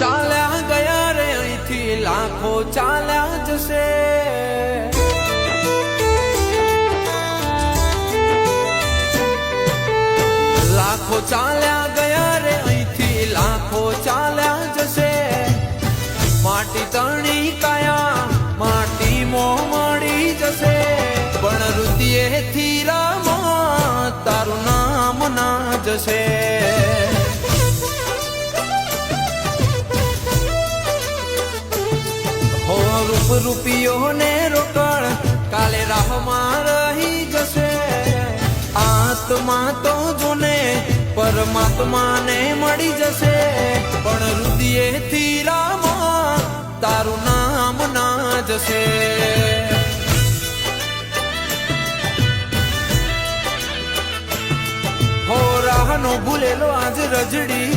ચાલ્યા ગયા રે અહીંથી લાખો ચાલ્યા જશે લાખો ચાલ્યા ગયા રે અહીંથી લાખો ચાલ્યા જશે માટી તણી કાયા માટી મોં મળી જશે પણ રુદિયેથી રામા તારું નામ ના જશે હો રૂપ રૂપિયો ને રોકડ કાલે રાહમાં રહી જશે આત્મા તો જોને પરમાત્મા ને મળી જશે પણ રુદિયેથી રામા તારું નામ ના જશે હો રાહનો ભૂલેલો આજ રજડી